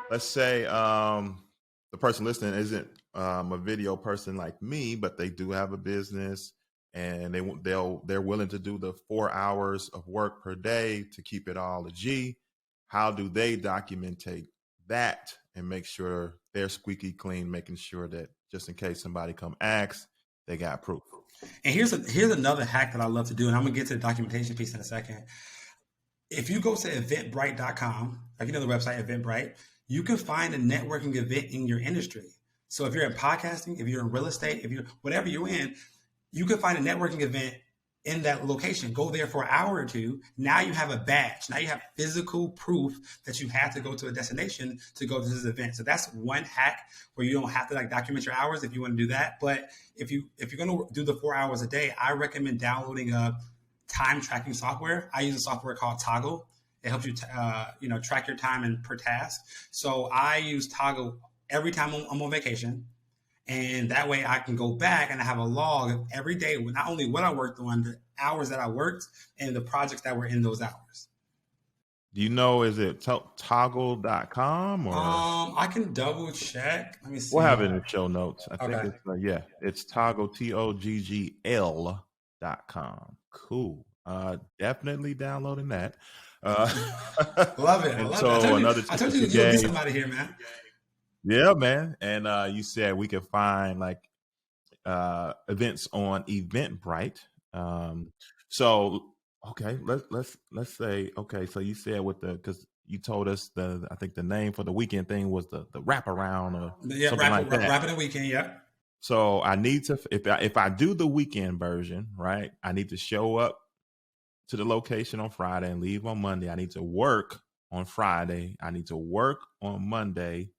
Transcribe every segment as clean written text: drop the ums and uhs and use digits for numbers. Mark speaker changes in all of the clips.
Speaker 1: Let's say the person listening isn't a video person like me, but they do have a business and they're willing to do the 4 hours of work per day to keep it all a G. How do they documentate that and make sure they're squeaky clean, making sure that just in case somebody come ask, they got proof?
Speaker 2: And here's another hack that I love to do, and I'm gonna get to the documentation piece in a second. If you go to eventbrite.com, like you know the website Eventbrite, you can find a networking event in your industry. So if you're in podcasting, if you're in real estate, if you're whatever you're in, you can find a networking event in that location. Go there for an hour or two. Now you have a badge. Now you have physical proof that you have to go to a destination to go to this event. So that's one hack where you don't have to like document your hours if you want to do that. But if you're going to do the 4 hours a day, I recommend downloading a time tracking software. I use a software called Toggle. It helps you, track your time and per task. So I use Toggle every time I'm on vacation. And that way I can go back and I have a log of every day with not only what I worked on, the hours that I worked and the projects that were in those hours.
Speaker 1: Do you know, is it toggle.com or?
Speaker 2: I can double check. Let me see.
Speaker 1: We'll have it in the show notes. I think it's toggle, TOGGL.com. Cool. Definitely downloading that.
Speaker 2: Love it.
Speaker 1: And
Speaker 2: I told you you'll get somebody here, man.
Speaker 1: Yeah, man. And you said we could find like events on Eventbrite. So okay, let's say okay. So you said because you told us I think the name for the weekend thing was the wraparound or something like that.
Speaker 2: Wrapping the weekend, yeah.
Speaker 1: So I need to if I do the weekend version, right? I need to show up to the location on Friday and leave on Monday. I need to work on Friday. I need to work on Monday.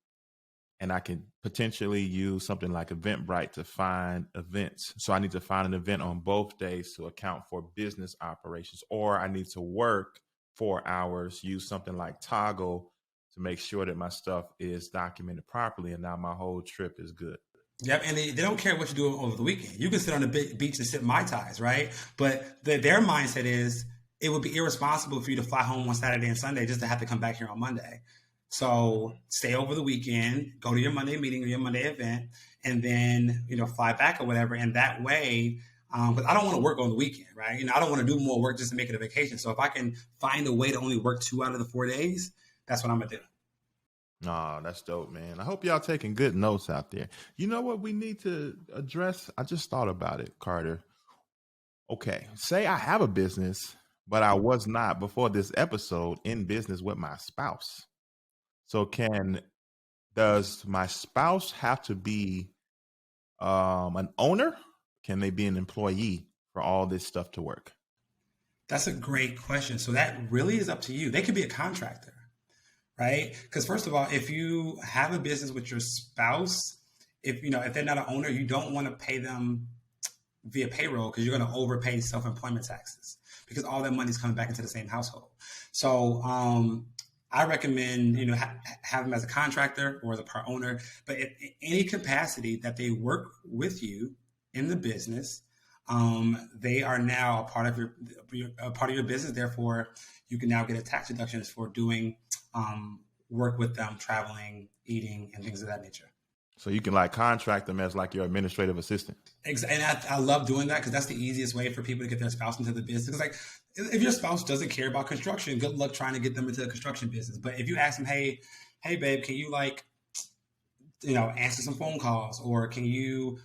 Speaker 1: And I can potentially use something like Eventbrite to find events. So I need to find an event on both days to account for business operations, or I need to work 4 hours, use something like Toggle to make sure that my stuff is documented properly. And now my whole trip is good.
Speaker 2: Yep, and they don't care what you do over the weekend. You can sit on the beach and sip Mai Tais, right? But their mindset is it would be irresponsible for you to fly home on Saturday and Sunday just to have to come back here on Monday. So stay over the weekend, go to your Monday meeting or your Monday event, and then, fly back or whatever. And that way, because I don't want to work on the weekend, right? I don't want to do more work just to make it a vacation. So if I can find a way to only work 2 out of the 4 days, that's what I'm going to do.
Speaker 1: Oh, that's dope, man. I hope y'all taking good notes out there. You know what we need to address? I just thought about it, Carter. Okay, say I have a business, but I was not before this episode in business with my spouse. So does my spouse have to be an owner? Can they be an employee for all this stuff to work?
Speaker 2: That's a great question. So that really is up to you. They could be a contractor, right? Because first of all, if you have a business with your spouse, if they're not an owner, you don't want to pay them via payroll because you're going to overpay self-employment taxes because all that money is coming back into the same household. So I recommend, have them as a contractor or as a part owner, but in any capacity that they work with you in the business, they are now a part of your business. Therefore, you can now get a tax deduction for doing work with them, traveling, eating, and things of that nature.
Speaker 1: So you can contract them as your administrative assistant.
Speaker 2: And I love doing that because that's the easiest way for people to get their spouse into the business. Because if your spouse doesn't care about construction, good luck trying to get them into the construction business. But if you ask them, hey babe, can you answer some phone calls, or can you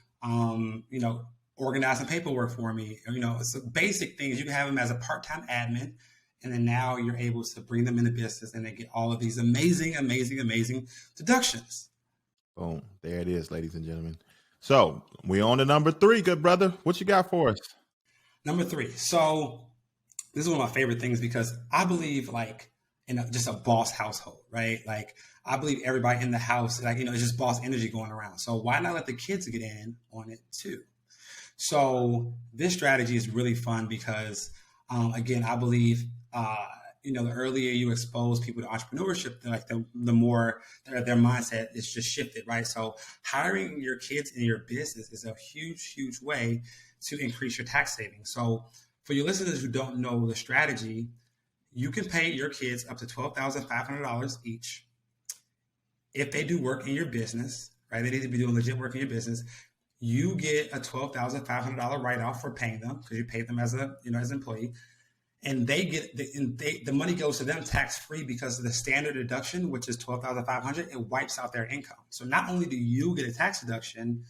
Speaker 2: organize some paperwork for me? So basic things. You can have them as a part-time admin, and then now you're able to bring them into business and they get all of these amazing, amazing, amazing deductions.
Speaker 1: Boom. There it is, ladies and gentlemen. So we on to number 3, good brother. What you got for us?
Speaker 2: Number 3. So this is one of my favorite things because I believe in just a boss household, right? I believe everybody in the house, it's just boss energy going around. So why not let the kids get in on it too? So this strategy is really fun because, again, I believe, the earlier you expose people to entrepreneurship, the more their mindset is just shifted, right? So hiring your kids in your business is a huge, huge way to increase your tax savings. So for your listeners who don't know the strategy, you can pay your kids up to $12,500 each if they do work in your business, right? They need to be doing legit work in your business. You get a $12,500 write-off for paying them because you paid them as a, as an employee, and the money goes to them tax-free because of the standard deduction, which is $12,500. It wipes out their income. So not only do you get a tax deduction,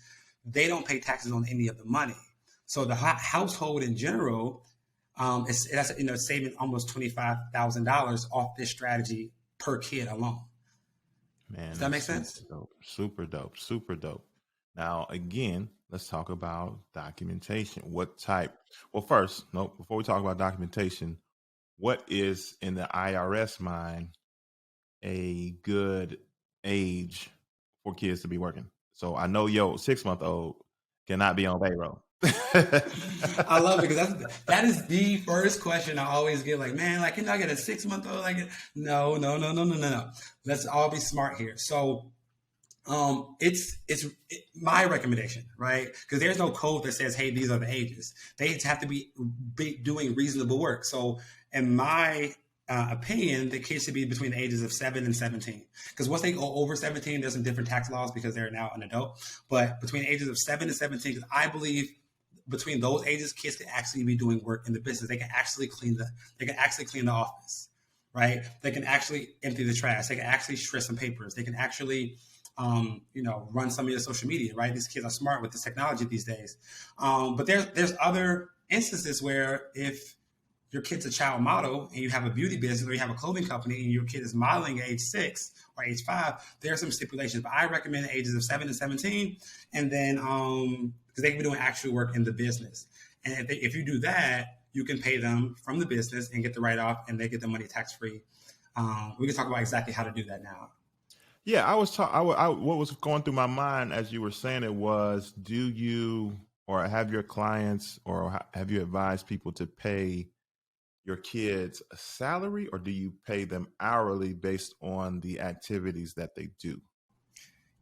Speaker 2: they don't pay taxes on any of the money. So the household in general is saving almost $25,000 off this strategy per kid alone.
Speaker 1: Man,
Speaker 2: does that make sense?
Speaker 1: Dope. Super dope. Super dope. Now, again, let's talk about documentation. What type? Well, first, before we talk about documentation, what is in the IRS mind a good age for kids to be working? So I know your 6-month-old cannot be on payroll.
Speaker 2: I love it because that is the first question I always get. Like, man, like, can I get a 6-month-old? Like, no. Let's all be smart here. So, it's my recommendation, right? Because there's no code that says, hey, these are the ages. They have to be doing reasonable work. So, in my opinion, the kids should be between the ages of 7 and 17. Because once they go over 17, there's some different tax laws because they're now an adult. But between the ages of 7 and 17, because I believe between those ages, kids can actually be doing work in the business. They can actually clean the office, right? They can actually empty the trash. They can actually shred some papers. They can actually run some of your social media, right? These kids are smart with this technology these days. But there's other instances where if your kid's a child model and you have a beauty business or you have a clothing company and your kid is modeling at age 6 or age 5, there are some stipulations. But I recommend the ages of 7 and 17, and then because they can be doing actual work in the business. And if you do that, you can pay them from the business and get the write-off, and they get the money tax-free. We can talk about exactly how to do that now.
Speaker 1: Yeah, what was going through my mind as you were saying it was, do you or have your clients or have you advised people to pay your kids a salary, or do you pay them hourly based on the activities that they do?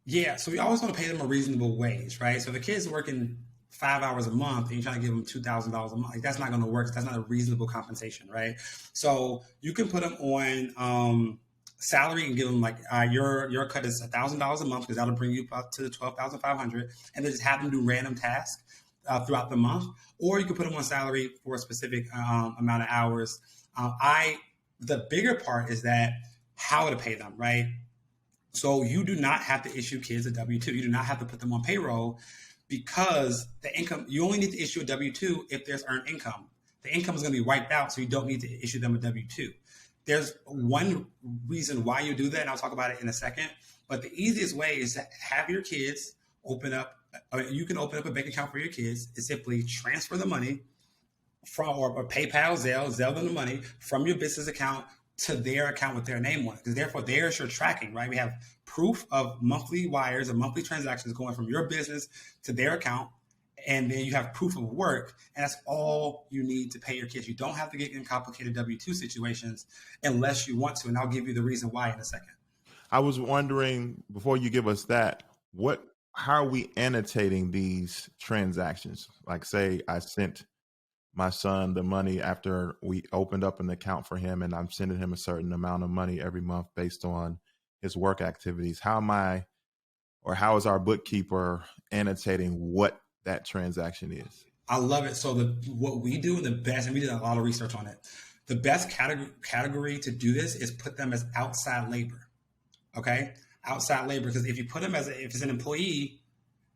Speaker 2: Yeah, so we always want to pay them a reasonable wage, right? So if the kid's working 5 hours a month and you're trying to give them $2,000 a month, like, that's not going to work. That's not a reasonable compensation, right? So you can put them on salary and give them like your cut is $1,000 a month because that'll bring you up to the $12,500, and then just have them do random tasks throughout the month. Or you can put them on salary for a specific amount of hours. The bigger part is that how to pay them, right? So you do not have to issue kids a W-2. You do not have to put them on payroll because the income, you only need to issue a W-2 if there's earned income. The income is going to be wiped out, so you don't need to issue them a W-2. There's one reason why you do that, and I'll talk about it in a second. But the easiest way is to have your kids you can open up a bank account for your kids. It's simply transfer the money from or PayPal, Zelle them the money from your business account to their account with their name on it. Because therefore, there's your tracking, right? We have proof of monthly wires and monthly transactions going from your business to their account. And then you have proof of work. And that's all you need to pay your kids. You don't have to get in complicated W-2 situations unless you want to. And I'll give you the reason why in a second.
Speaker 1: I was wondering, before you give us that, how are we annotating these transactions? Like, say I sent my son the money after we opened up an account for him, and I'm sending him a certain amount of money every month based on his work activities. How is our bookkeeper annotating what that transaction is?
Speaker 2: I love it. So what we do the best, and we did a lot of research on it, the best category to do this is put them as outside labor. Okay? Outside labor, because if you put them if it's an employee,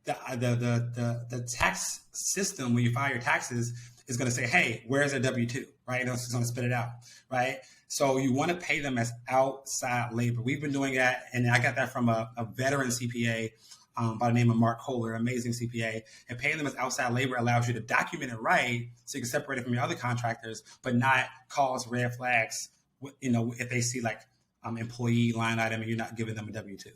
Speaker 2: the tax system when you file your taxes is going to say, hey, where's a W-2, right? It's going to spit it out, right? So you want to pay them as outside labor. We've been doing that, and I got that from a veteran CPA by the name of Mark Kohler, amazing CPA. And paying them as outside labor allows you to document it right, so you can separate it from your other contractors, but not cause red flags, if they see like employee line item and you're not giving them a W-2.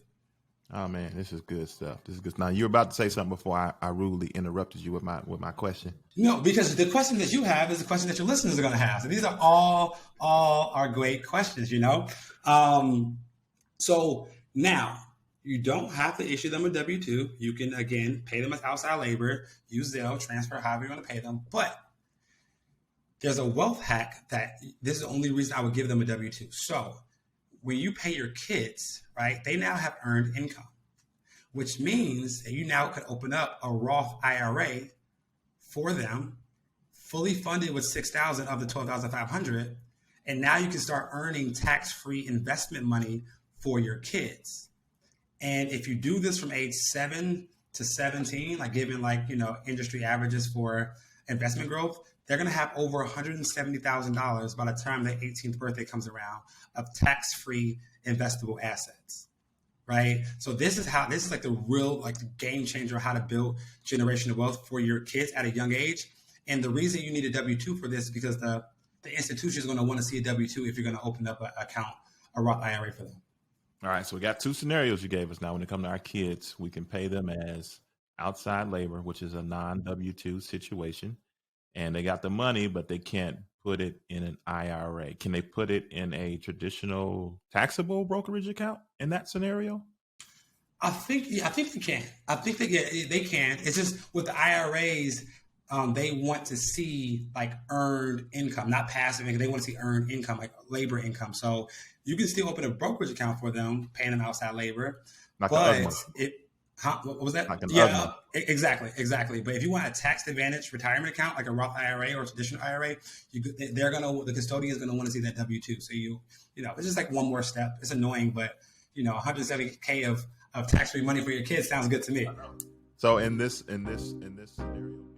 Speaker 1: Oh man, this is good stuff. This is good. Now you're about to say something before I rudely interrupted you with my question.
Speaker 2: No, because the question that you have is the question that your listeners are going to have. So these are all are great questions, So now you don't have to issue them a W-2. You can, again, pay them as outside labor, use Zelle, transfer, however you want to pay them. But There's a wealth hack that this is the only reason I would give them a W-2. So when you pay your kids, right, they now have earned income, which means that you now could open up a Roth IRA for them, fully funded with $6,000 of the $12,500, and now you can start earning tax-free investment money for your kids. And if you do this from age 7 to 17, like given industry averages for investment growth, they're going to have over $170,000 by the time their 18th birthday comes around of tax-free investable assets, right? So this is like the real the game changer of how to build generational wealth for your kids at a young age. And the reason you need a W-2 for this is because the institution is going to want to see a W-2 if you're going to open up an account, a Roth IRA for them.
Speaker 1: All right, so we got 2 scenarios you gave us. Now, when it comes to our kids, we can pay them as outside labor, which is a non-W-2 situation. And they got the money, but they can't put it in an IRA. Can they put it in a traditional taxable brokerage account in that scenario?
Speaker 2: I think they can. I think they can. It's just with the IRAs, they want to see earned income, not passive income. They want to see earned income, like labor income. So you can still open a brokerage account for them, paying them outside labor. What was that? Exactly. But if you want a tax advantage retirement account, like a Roth IRA or a traditional IRA, the custodian is going to want to see that W-2. So it's just one more step. It's annoying, but $170K of tax-free money for your kids sounds good to me.
Speaker 1: So in this scenario.